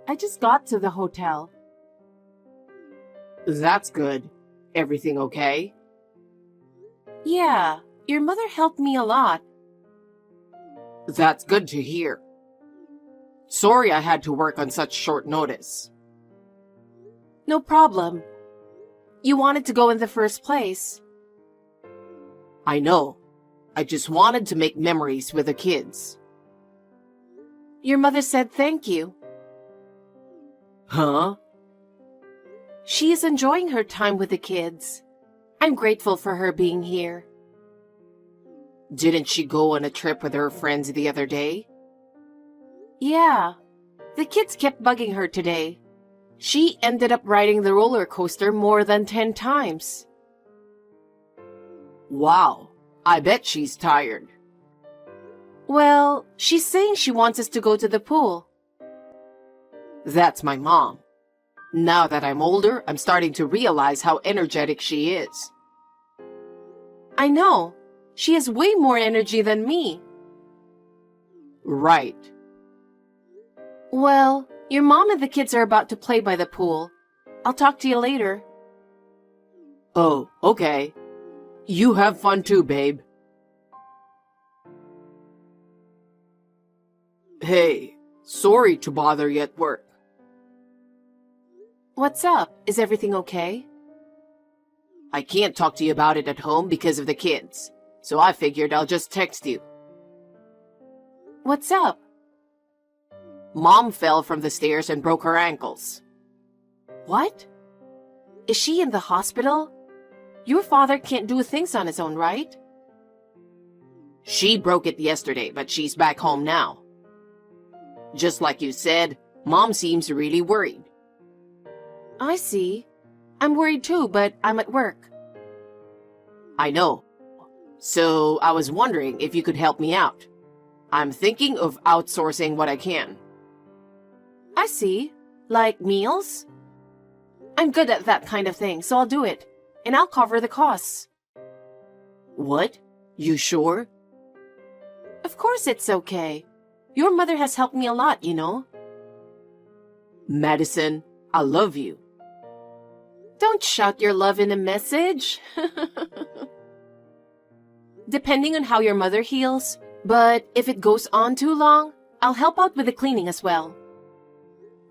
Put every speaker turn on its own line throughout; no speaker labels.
I just got to the hotel.
That's good. Everything okay?
Yeah, your mother helped me a lot.
That's good to hear. Sorry I had to work on such short notice.
No problem. You wanted to go in the first place.
I know. I just wanted to make memories with the kids.
Your mother said thank you.
Huh?
She is enjoying her time with the kids. I'm grateful for her being here.
Didn't she go on a trip with her friends the other day?
Yeah, the kids kept bugging her today. She ended up riding the roller coaster more than 10 times.
Wow, I bet she's tired.
Well, she's saying she wants us to go to the pool.
That's my mom. Now that I'm older, I'm starting to realize how energetic she is.
I know. She has way more energy than me.
Right.
Well, your mom and the kids are about to play by the pool. I'll talk to you later.
Oh, okay. You have fun too, babe. Hey, sorry to bother you at work.
What's up? Is everything okay?
I can't talk to you about it at home because of the kids, so I figured I'll just text you.
What's up?
Mom fell from the stairs and broke her ankles.
What? Is she in the hospital? Your father can't do things on his own, right?
She broke it yesterday, but she's back home now. Just like you said, Mom seems really worried.
I see. I'm worried too, but I'm at work.
I know. So I was wondering if you could help me out. I'm thinking of outsourcing what I can.
I see. Like meals? I'm good at that kind of thing, so I'll do it. And I'll cover the costs.
What? You sure?
Of course it's okay. Your mother has helped me a lot, you know.
Madison, I love you.
Don't shout your love in a message. Depending on how your mother heals, but if it goes on too long, I'll help out with the cleaning as well.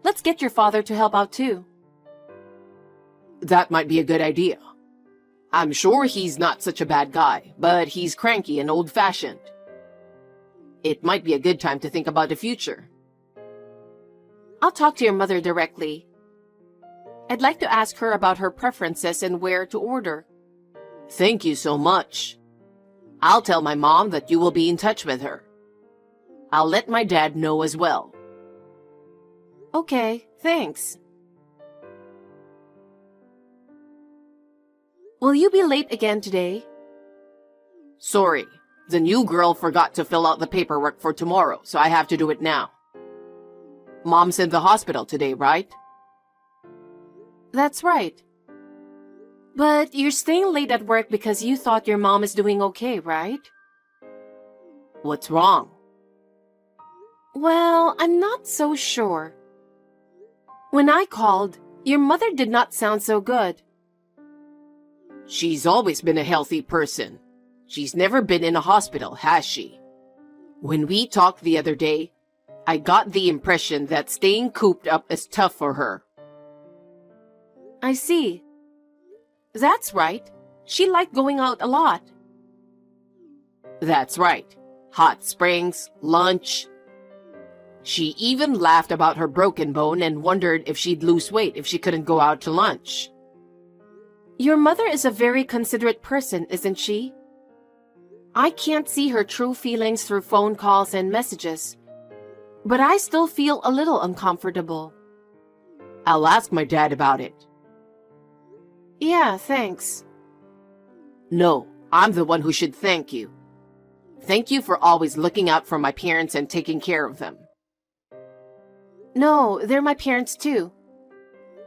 Let's get your father to help out too.
That might be a good idea. I'm sure he's not such a bad guy, but he's cranky and old-fashioned. It might be a good time to think about the future.
I'll talk to your mother directly. I'd like to ask her about her preferences and where to order.
Thank you so much. I'll tell my mom that you will be in touch with her. I'll let my dad know as well.
Okay, thanks. Will you be late again today?
Sorry, the new girl forgot to fill out the paperwork for tomorrow, so I have to do it now. Mom's in the hospital today, right?
That's right. But you're staying late at work because you thought your mom is doing okay, right?
What's wrong?
Well, I'm not so sure. When I called, your mother did not sound so good.
She's always been a healthy person. She's never been in a hospital, has she? When we talked the other day, I got the impression that staying cooped up is tough for her.
I see. That's right. She liked going out a lot.
That's right. Hot springs, lunch. She even laughed about her broken bone and wondered if she'd lose weight if she couldn't go out to lunch.
Your mother is a very considerate person, isn't she? I can't see her true feelings through phone calls and messages, but I still feel a little uncomfortable.
I'll ask my dad about it.
Yeah, thanks.
No, I'm the one who should thank you. Thank you for always looking out for my parents and taking care of them.
No, they're my parents too.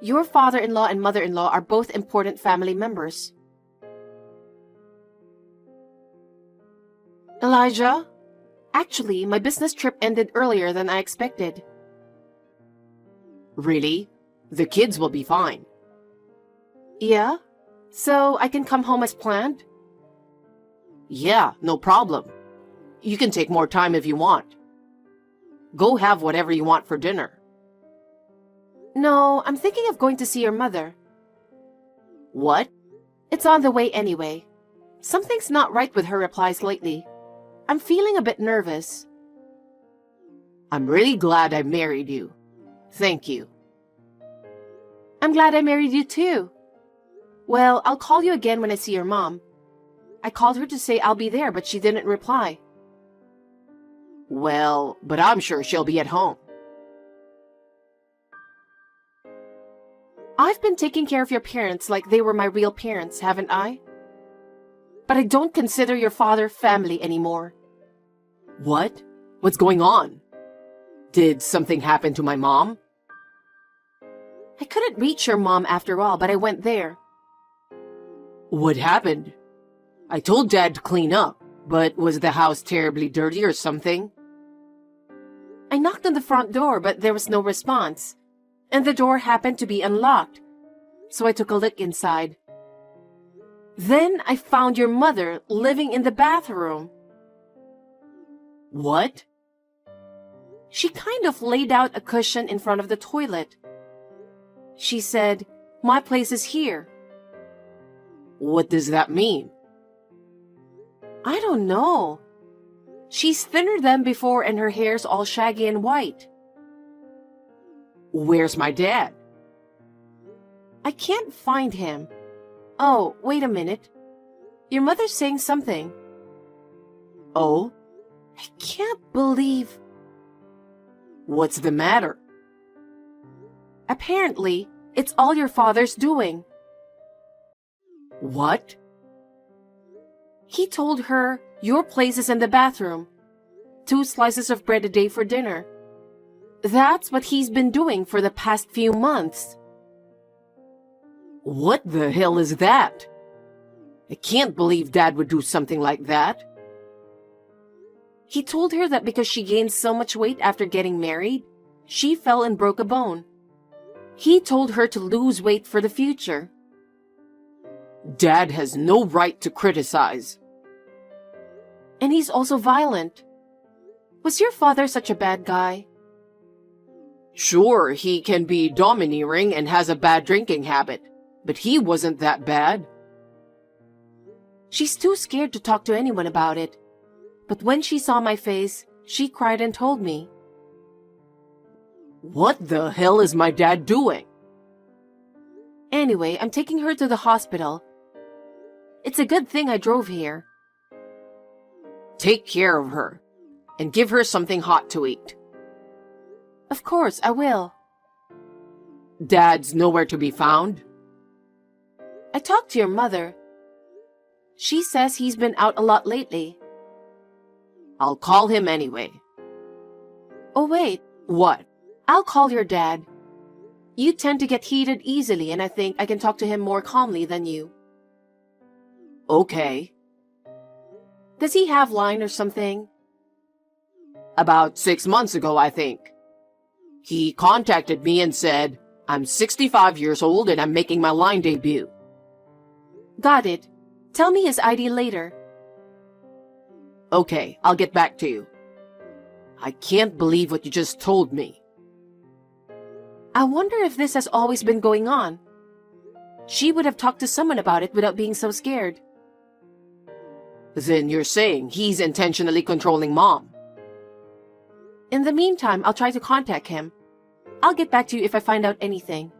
Your father-in-law and mother-in-law are both important family members. Elijah? Actually, my business trip ended earlier than I expected.
Really? The kids will be fine.
Yeah? So I can come home as planned?
Yeah, no problem. You can take more time if you want. Go have whatever you want for dinner.
No, I'm thinking of going to see your mother.
What?
It's on the way anyway. Something's not right with her replies lately. I'm feeling a bit nervous.
I'm really glad I married you. Thank you.
I'm glad I married you too. Well, I'll call you again when I see your mom. I called her to say I'll be there, but she didn't reply.
Well, but I'm sure she'll be at home.
I've been taking care of your parents like they were my real parents, haven't I? But I don't consider your father family anymore.
What? What's going on? Did something happen to my mom?
I couldn't reach your mom after all, but I went there.
What happened? I told Dad to clean up, but was the house terribly dirty or something?
I knocked on the front door, but there was no response, and the door happened to be unlocked, so I took a look inside. Then I found your mother living in the bathroom.
What?
She kind of laid out a cushion in front of the toilet. She said, "My place is here."
What does that mean?
I don't know. She's thinner than before and her hair's all shaggy and white.
Where's my dad?
I can't find him. Oh, wait a minute. Your mother's saying something.
Oh?
I can't believe...
What's the matter?
Apparently, it's all your father's doing.
What?
He told her, "Your place is in the bathroom. 2 slices of bread a day for dinner." That's what he's been doing for the past few months.
What the hell is that? I can't believe Dad would do something like that.
He told her that because she gained so much weight after getting married, she fell and broke a bone. He told her to lose weight for the future.
Dad has no right to criticize.
And he's also violent. Was your father such a bad guy?
Sure, he can be domineering and has a bad drinking habit, but he wasn't that bad.
She's too scared to talk to anyone about it. But when she saw my face, she cried and told me.
What the hell is my dad doing?
Anyway, I'm taking her to the hospital. It's a good thing I drove here.
Take care of her, and give her something hot to eat.
Of course, I will.
Dad's nowhere to be found?
I talked to your mother. She says he's been out a lot lately.
I'll call him anyway.
Oh, wait.
What?
I'll call your dad. You tend to get heated easily, and I think I can talk to him more calmly than you.
Okay.
Does he have line or something?
About 6 months ago, I think. He contacted me and said, "I'm 65 years old and I'm making my line debut."
Got it. Tell me his ID later.
Okay, I'll get back to you. I can't believe what you just told me.
I wonder if this has always been going on. She would have talked to someone about it without being so scared.
Then you're saying he's intentionally controlling Mom?
In the meantime, I'll try to contact him. I'll get back to you if I find out anything.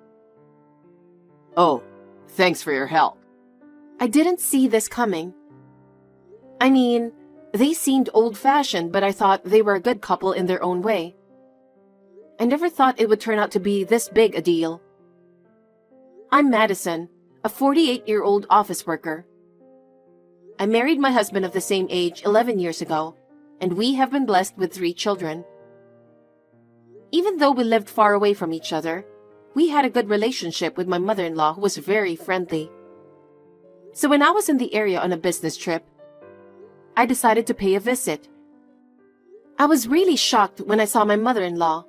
Oh, thanks for your help.
I didn't see this coming. I mean, they seemed old-fashioned, but I thought they were a good couple in their own way. I never thought it would turn out to be this big a deal. I'm Madison, a 48-year-old office worker. I married my husband of the same age 11 years ago, and we have been blessed with 3 children. Even though we lived far away from each other, we had a good relationship with my mother-in-law who was very friendly. So when I was in the area on a business trip, I decided to pay a visit. I was really shocked when I saw my mother-in-law.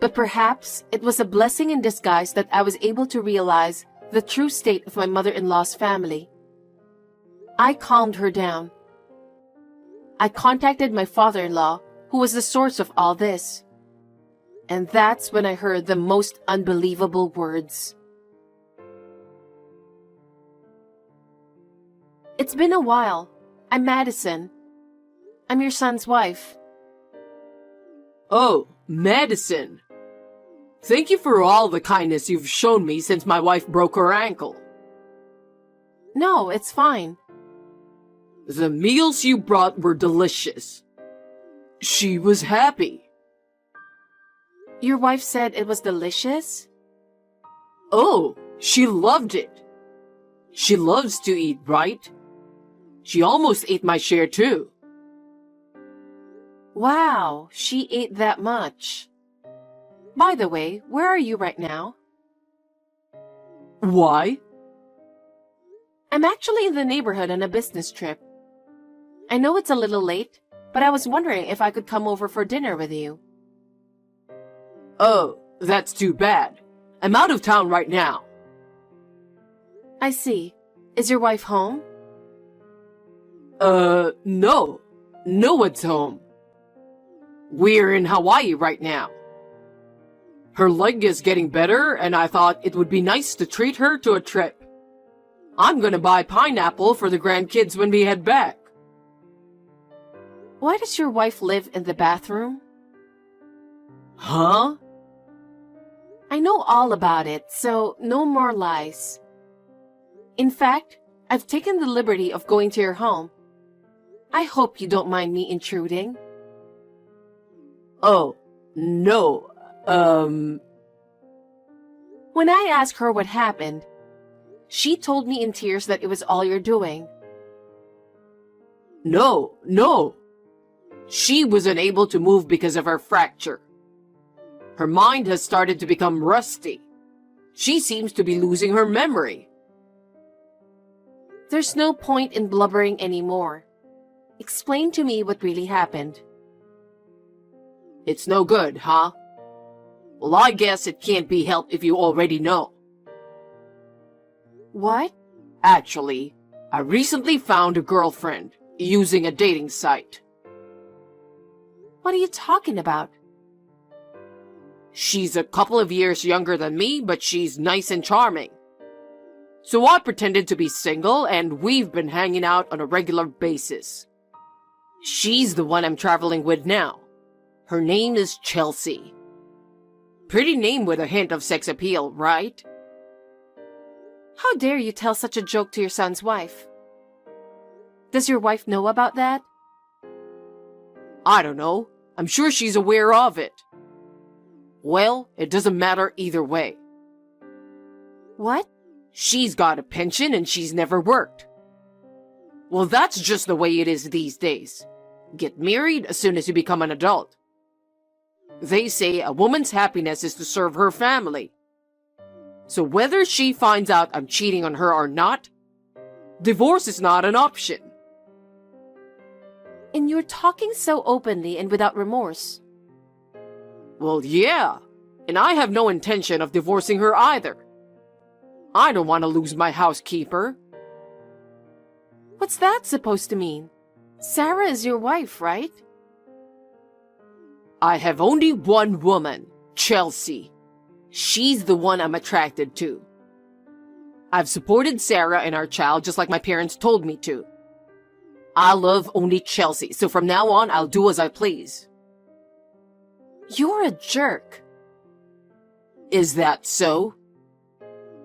But perhaps it was a blessing in disguise that I was able to realize the true state of my mother-in-law's family. I calmed her down. I contacted my father-in-law, who was the source of all this. And that's when I heard the most unbelievable words. It's been a while. I'm Madison. I'm your son's wife.
Oh, Madison. Thank you for all the kindness you've shown me since my wife broke her ankle.
No, it's fine.
The meals you brought were delicious. She was happy.
Your wife said it was delicious?
Oh, she loved it. She loves to eat, right? She almost ate my share too.
Wow, she ate that much. By the way, where are you right now?
Why?
I'm actually in the neighborhood on a business trip. I know it's a little late, but I was wondering if I could come over for dinner with you.
Oh, that's too bad. I'm out of town right now.
I see. Is your wife home?
No. No one's home. We're in Hawaii right now. Her leg is getting better, and I thought it would be nice to treat her to a trip. I'm gonna buy pineapple for the grandkids when we head back.
Why does your wife live in the bathroom?
Huh?
I know all about it, so no more lies. In fact, I've taken the liberty of going to your home. I hope you don't mind me intruding.
Oh, no.
When I asked her what happened, she told me in tears that it was all you're doing.
No. She was unable to move because of her fracture. Her mind has started to become rusty. She seems to be losing her memory.
There's no point in blubbering anymore. Explain to me what really happened.
It's no good, huh? Well, I guess it can't be helped if you already know.
What?
Actually, I recently found a girlfriend using a dating site.
What are you talking about?
She's a couple of years younger than me, but she's nice and charming. So I pretended to be single, and we've been hanging out on a regular basis. She's the one I'm traveling with now. Her name is Chelsea. Pretty name with a hint of sex appeal, right?
How dare you tell such a joke to your son's wife? Does your wife know about that?
I don't know. I'm sure she's aware of it. Well, it doesn't matter either way.
What?
She's got a pension and she's never worked. Well, that's just the way it is these days. Get married as soon as you become an adult. They say a woman's happiness is to serve her family. So whether she finds out I'm cheating on her or not, divorce is not an option.
And you're talking so openly and without remorse.
Well, yeah, and I have no intention of divorcing her either. I don't want to lose my housekeeper.
What's that supposed to mean? Sarah is your wife, right?
I have only one woman, Chelsea. She's the one I'm attracted to. I've supported Sarah and our child just like my parents told me to. I love only Chelsea, so from now on I'll do as I please.
You're a jerk.
Is that so?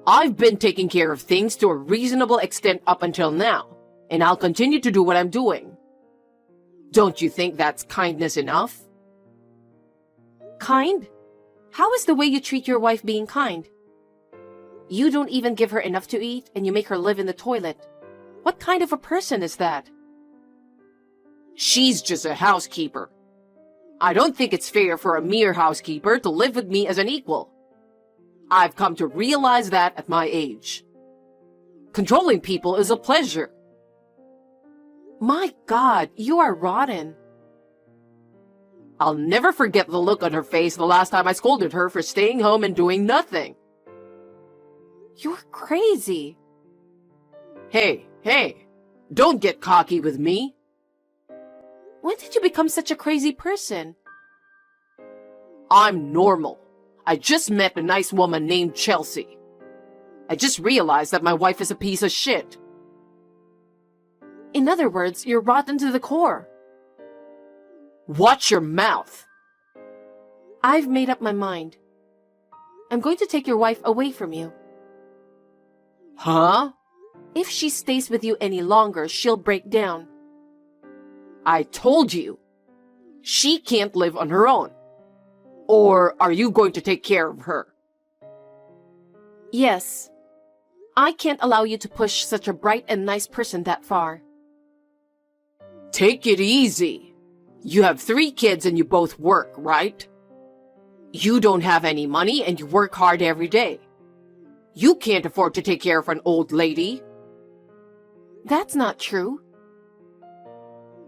I've been taking care of things to a reasonable extent up until now, and I'll continue to do what I'm doing. Don't you think that's kindness enough?
Kind? How is the way you treat your wife being kind? You don't even give her enough to eat, and you make her live in the toilet. What kind of a person is that?
She's just a housekeeper. I don't think it's fair for a mere housekeeper to live with me as an equal. I've come to realize that at my age. Controlling people is a pleasure.
My God, you are rotten.
I'll never forget the look on her face the last time I scolded her for staying home and doing nothing.
You're crazy.
Hey, don't get cocky with me.
When did you become such a crazy person?
I'm normal. I just met a nice woman named Chelsea. I just realized that my wife is a piece of shit.
In other words, you're rotten to the core.
Watch your mouth.
I've made up my mind. I'm going to take your wife away from you.
Huh?
If she stays with you any longer, she'll break down.
I told you. She can't live on her own. Or are you going to take care of her?
Yes. I can't allow you to push such a bright and nice person that far.
Take it easy. You have 3 kids and you both work, right? You don't have any money and you work hard every day. You can't afford to take care of an old lady.
That's not true.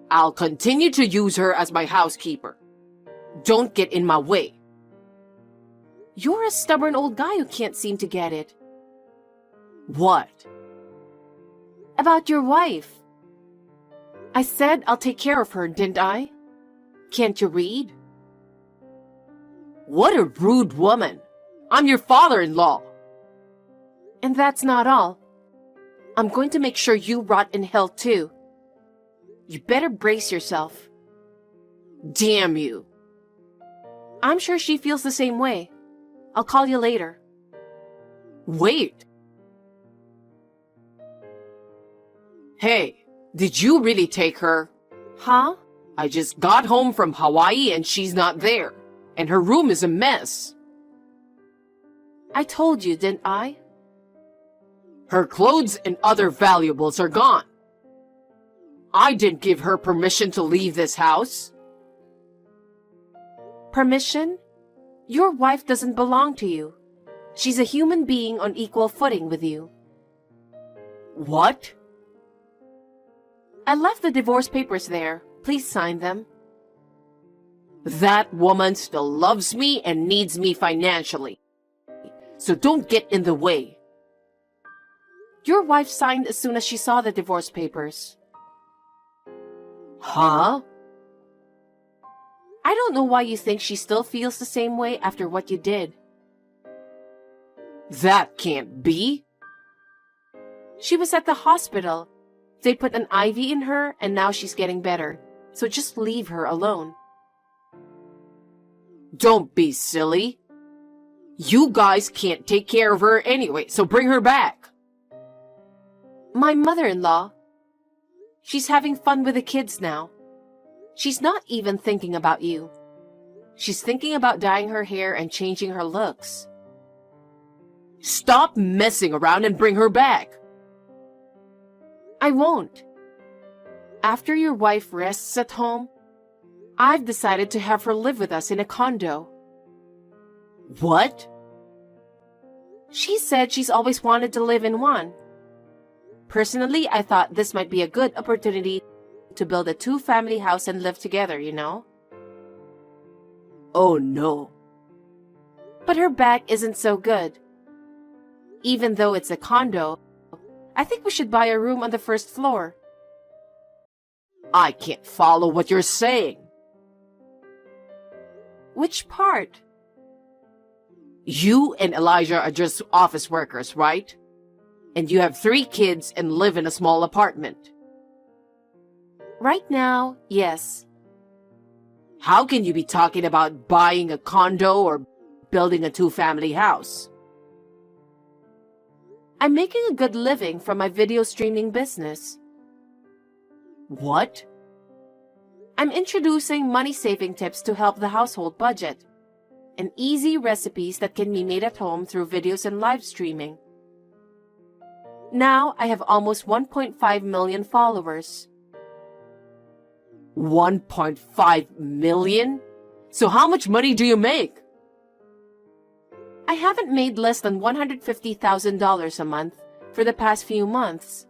I'll continue to use her as my housekeeper. Don't get in my way.
You're a stubborn old guy who can't seem to get it.
What?
About your wife. I said I'll take care of her, didn't I? Can't you read?
What a rude woman. I'm your father-in-law.
And that's not all. I'm going to make sure you rot in hell too. You better brace yourself.
Damn you.
I'm sure she feels the same way. I'll call you later.
Wait. Hey, did you really take her?
Huh?
I just got home from Hawaii and she's not there. And her room is a mess.
I told you, didn't I?
Her clothes and other valuables are gone. I didn't give her permission to leave this house.
Permission? Your wife doesn't belong to you. She's a human being on equal footing with you.
What?
I left the divorce papers there. Please sign them.
That woman still loves me and needs me financially. So don't get in the way.
Your wife signed as soon as she saw the divorce papers.
Huh?
I don't know why you think she still feels the same way after what you did.
That can't be.
She was at the hospital. They put an IV in her and now she's getting better. So just leave her alone.
Don't be silly. You guys can't take care of her anyway, so bring her back.
My mother-in-law. She's having fun with the kids now. She's not even thinking about you. She's thinking about dyeing her hair and changing her looks.
Stop messing around and bring her back.
I won't. After your wife rests at home, I've decided to have her live with us in a condo.
What?
She said she's always wanted to live in one. Personally, I thought this might be a good opportunity to build a 2-family house and live together, you know?
Oh no.
But her back isn't so good. Even though it's a condo, I think we should buy a room on the first floor.
I can't follow what you're saying.
Which part?
You and Elijah are just office workers, right? And you have 3 kids and live in a small apartment.
Right now, yes.
How can you be talking about buying a condo or building a 2-family house?
I'm making a good living from my video streaming business.
What?
I'm introducing money-saving tips to help the household budget, and easy recipes that can be made at home through videos and live streaming. Now I have almost 1.5 million followers.
1.5 million? So how much money do you make?
I haven't made less than $150,000 a month for the past few months.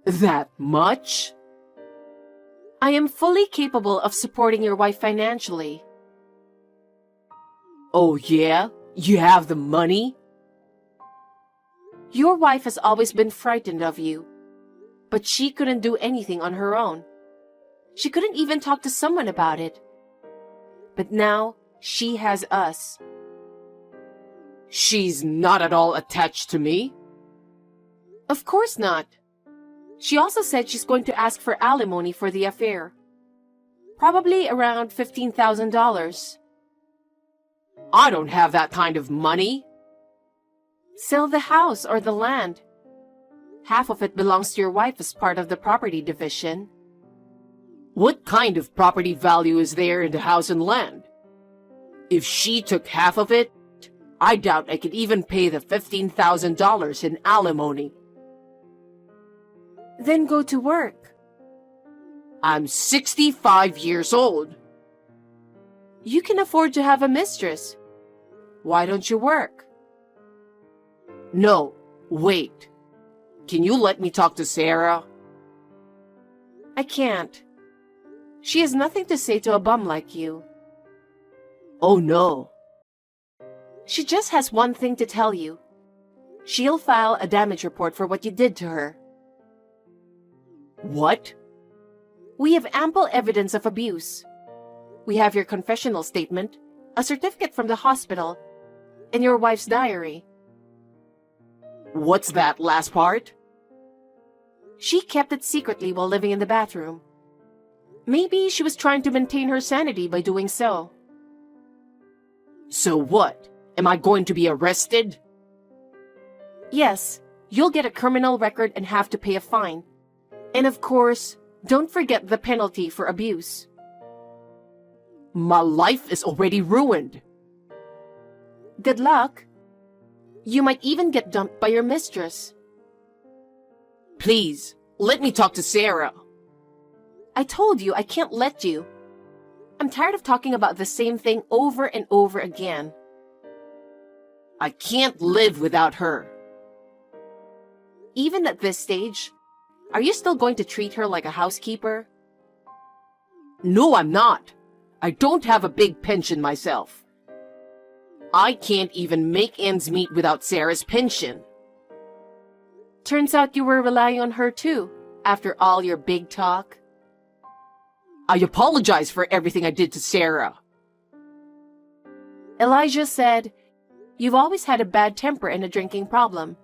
That much?
I am fully capable of supporting your wife financially.
Oh yeah? You have the money?
Your wife has always been frightened of you, but she couldn't do anything on her own. She couldn't even talk to someone about it. But now, she has us.
She's not at all attached to me.
Of course not. She also said she's going to ask for alimony for the affair. Probably around $15,000.
I don't have that kind of money.
Sell the house or the land. Half of it belongs to your wife as part of the property division.
What kind of property value is there in the house and land? If she took half of it, I doubt I could even pay the $15,000 in alimony.
Then go to work.
I'm 65 years old.
You can afford to have a mistress. Why don't you work?
No, wait. Can you let me talk to Sarah?
I can't. She has nothing to say to a bum like you.
Oh no.
She just has one thing to tell you. She'll file a damage report for what you did to her.
What?
We have ample evidence of abuse. We have your confessional statement, a certificate from the hospital, and your wife's diary.
What's that last part?
She kept it secretly while living in the bathroom. Maybe she was trying to maintain her sanity by doing so.
So what? Am I going to be arrested?
Yes, you'll get a criminal record and have to pay a fine. And of course, don't forget the penalty for abuse.
My life is already ruined.
Good luck. You might even get dumped by your mistress.
Please, let me talk to Sarah.
I told you I can't let you. I'm tired of talking about the same thing over and over again.
I can't live without her.
Even at this stage, are you still going to treat her like a housekeeper?
No, I'm not. I don't have a big pension myself. I can't even make ends meet without Sarah's pension.
Turns out you were relying on her too, after all your big talk.
I apologize for everything I did to Sarah.
Elijah said, "You've always had a bad temper and a drinking problem.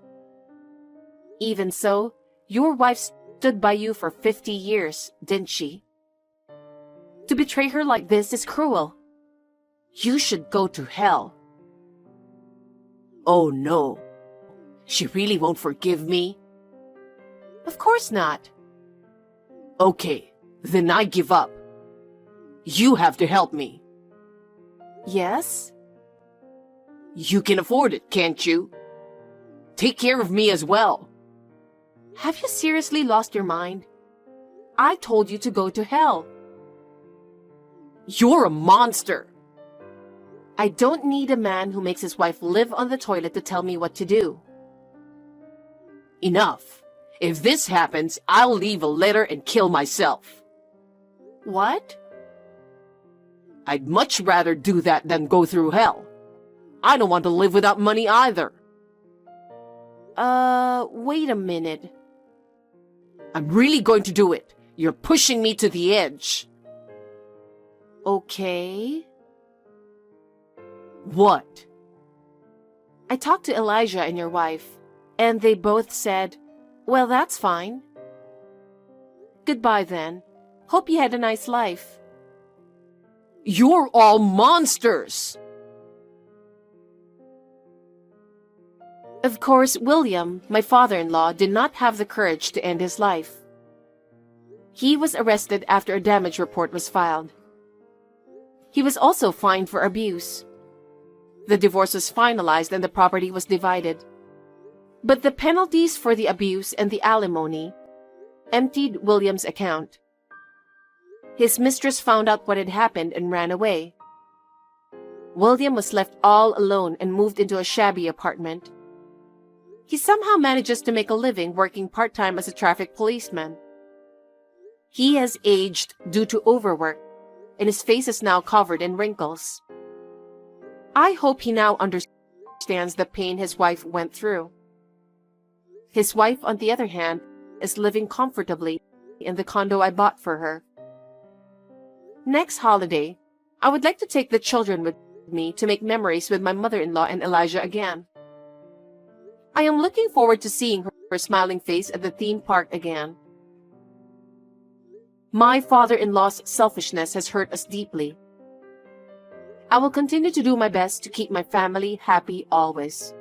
Even so, your wife stood by you for 50 years, didn't she? To betray her like this is cruel. You should go to hell."
Oh no. She really won't forgive me?
Of course not.
Okay, then I give up. You have to help me.
Yes?
You can afford it, can't you? Take care of me as well.
Have you seriously lost your mind? I told you to go to hell.
You're a monster.
I don't need a man who makes his wife live on the toilet to tell me what to do.
Enough. If this happens, I'll leave a letter and kill myself.
What?
I'd much rather do that than go through hell. I don't want to live without money either.
Wait a minute.
I'm really going to do it. You're pushing me to the edge.
Okay.
What?
I talked to Elijah and your wife, and they both said, "Well, that's fine." Goodbye then. Hope you had a nice life.
You're all monsters.
Of course, William, my father-in-law, did not have the courage to end his life. He was arrested after a damage report was filed. He was also fined for abuse. The divorce was finalized and the property was divided. But the penalties for the abuse and the alimony emptied William's account. His mistress found out what had happened and ran away. William was left all alone and moved into a shabby apartment. He somehow manages to make a living working part-time as a traffic policeman. He has aged due to overwork, and his face is now covered in wrinkles. I hope he now understands the pain his wife went through. His wife, on the other hand, is living comfortably in the condo I bought for her. Next holiday, I would like to take the children with me to make memories with my mother-in-law and Elijah again. I am looking forward to seeing her smiling face at the theme park again. My father-in-law's selfishness has hurt us deeply. I will continue to do my best to keep my family happy always.